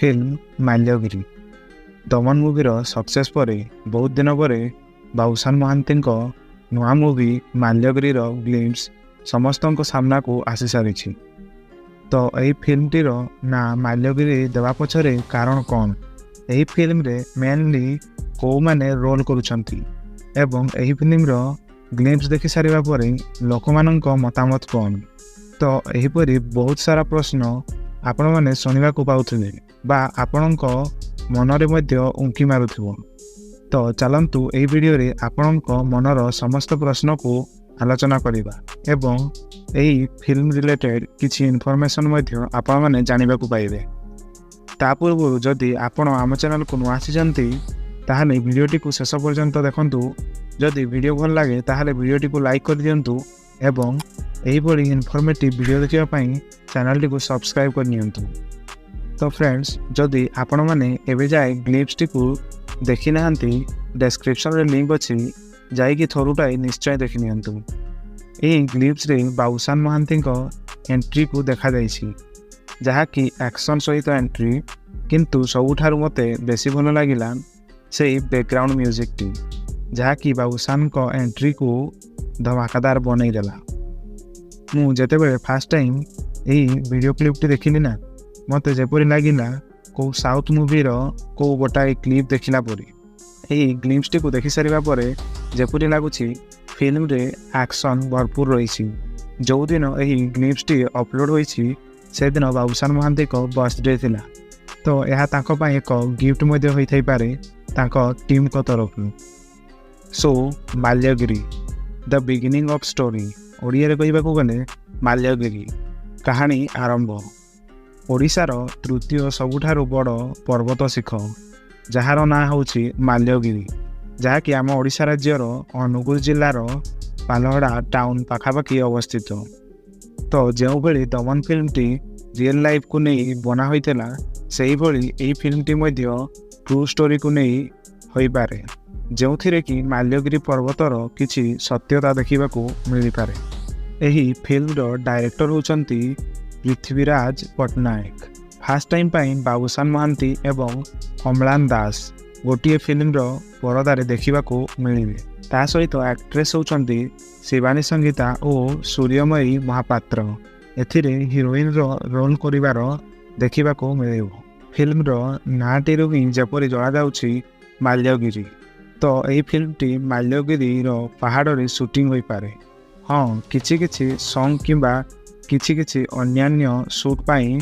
Film Malyagiri दमन मूवीर success पर बहुत दिन पर बाबुसान महांती नुआ मूवी माल्यगिरी ग्लिम्स समस्त सामना को आसी सारी। तो यही फिल्मटीर ना माल्यगिरी देवा पछरे कारण कौन, यही फिल्म रे मेनली कौ माने रोल करुछंती एवं यही फिल्म ग्लिम्स देखि सारिबा परे लोक मानक मतामत कौन। तो यहीपरी बहुत सारा प्रश्न आपण माने सुनिबा को पाउथिले बा आपणक मनरे मध्य उंकी मारुथिबो। तो चलंतु एही वीडियो रे आपणक मनर समस्त प्रश्न को आलोचना करिबा एवं एही फिल्म रिलेटेड किछि इन्फॉर्मेशन मध्य आपण माने जानिबा को पाइबे। ता पूर्व जदि आपण आम चैनल को नुआ आसिजंती ताहाले वीडियोटी को शेष पर्यंत देखंतु। जदि वीडियो भल लागे ताहाले वीडियोटी को लाइक कर दियंतु एवं एही बड़ी इन्फॉर्मेटिव वीडियो देखिबा पई चैनल को सब्सक्राइब कर नियंतु। तो फ्रेंड्स जदि आपण माने एबे जाय ग्लिम्स टी को देखि नाहंती डिस्क्रिप्शन रे लिंक अछि, जाई कि थोरुटाई निश्चय देखि नियंतु। एही ग्लिम्स रे बाबुसान महांती एंट्री को देखा जाइछि, जहा कि एक्शन सहित एंट्री, किंतु सबुठारु मते बेसी भल लागिला से बैकग्राउंड म्यूजिक टी, जहा कि बाबुसान को एंट्री को धमाकादार बनई देला। मु जेतेबेले फास्ट टाइम यही वीडियो क्लिप टी देखिली ना, मते जेपरि लागिला को साउथ मूवीर को गोटाए क्लिप देखिला परी। यही ग्लिम्स टी को देखि सारिबा परे जेपरि लागुछि फिल्म रे एक्शन भरपूर रहिछि। जो दिन यही ग्लिम्स टी अपलोड होइछि से दिन बाबुसान महांती को बर्थडे थिला। तो यह तांको पाई एक गिफ्ट मध्ये होई थाई पारे तांको टीम को तरफ। So Malyagiri the beginning of story, Odia रे कहिबाकू गले माल्यगिरी कहानी आरंभ। ओडिशार तृतीय सबुठारु बड़ पर्वत शिखर जार ना होछि माल्यगिरी, जहाँकि आम ओडिशा राज्यर अनुगुल जिल्लार पालहड़ा टाउन पाखापाखि अवस्थित। तो जो भली दमन फिल्म टी रियल लाइफ को नहीं बना होइतेला सेही भली एही फिल्म टी मध्य ट्रू स्टोरी को नहीं होई पारे, जो थिरे कि माल्यगिरी पर्वतर किछि सत्यता देखिबा को मिली पारे। एही फिल्म रो डायरेक्टर होचंती पृथ्वीराज पटनायक। फास्ट टाइम पाई बाबुसान महांती एवं अम्लान दास गोटे फिल्म रो परदारे देखिबा को मिलिबे। ता सहित एक्ट्रेस होचंती शिवानी संगीता और सूर्यमयी महापात्र। एथिरे हिरोइन रो रोल करिवार देखिबा को मिलिबो। फिल्म रो नाटी रो ही जेपरि जणा जाउछि माल्यगिरी। तो यही फिल्म टी माल्यगिरी रो पहाड़ रे शूटिंग होई पारे। हाँ, किछि किछि सॉन्ग किंबा किछि किछि अन्यान्य शूट पाई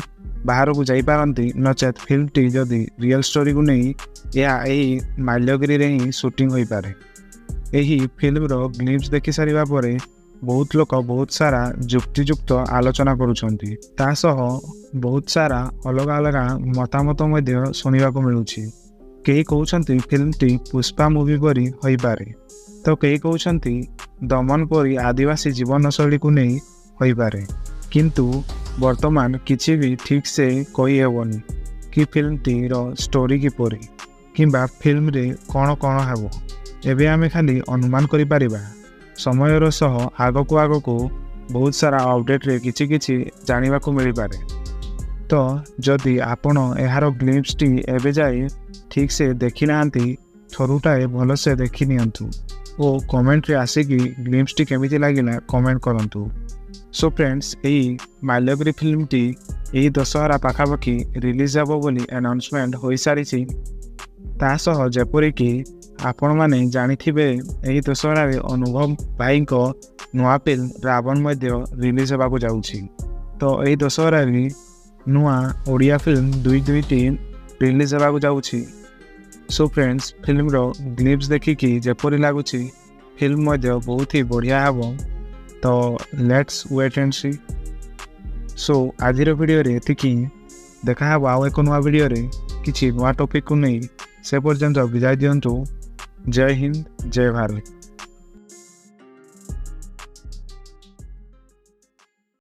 बाहर को जाई पारंती, नचेत फिल्म टी जदि रियल स्टोरी को नहीं या यही माल्यगिरी रे ही शूटिंग होई पारे। यही फिल्म रो ग्लिम्स देखि सारिबा परे बहुत लोक बहुत सारा जुक्तियुक्त आलोचना करुछंती। ता सह बहुत सारा अलग अलग मतामत मध्य सुनिबा को मिलुछि। कई कहउछंती फिल्म टी पुष्पा मूवी परी होई पारे, तो कई कहउछंती दमन परी आदिवासी जीवन शैली को नहीं होई पारे। किंतु वर्तमान किछि भी ठीक से कही हेबनी कि फिल्म टी रो स्टोरी किपरि किंबा फिल्म रे कौन कौन हेबो। एबे आमे खाली अनुमान करि पारिबा। समयर सह आगो को बहुत सारा अपडेट रे किछि किछि जानिबा को मिली पारे। तो जदि आपण एहार ग्लिम्स टी एबे जाय ठीक से देखि नाहंती, थोरुटाए भल से देखि नियंतु ओ कमेंट रे आसिकी ग्लिम्स टी केमिति लागिला कमेंट करंतु। सो फ्रेंड्स यही माल्यगिरी फिल्म टी यही दशहरा पाखापाखि रिलीज हेबो बोली अनाउंसमेंट होई सारिछि। ता सह जेपरि कि आपण माने जानिथिबे यही दशहरा रे अनुभव भाई को नुआ फिल्म रावण मध्य रिलीज हेबाको जाउछि। तो यही दशहरा रे नुआ ओडिया फिल्म 2 रिलीज हेबाको जाउछि। सो फ्रेंड्स फिल्म रो ग्लिम्स देखिकी जेपरि लागुछि फिल्म मध्य बहुत ही बढ़िया हेबो। तो let's wait and see. So आजिर वीडियो रे एतिकी, देखा हेबो आउ एक नुआ वीडियो रे किछि नुआ टॉपिक को नहीं। से पर्यंत विदाय दियंतु। जय हिंद, जय भारत।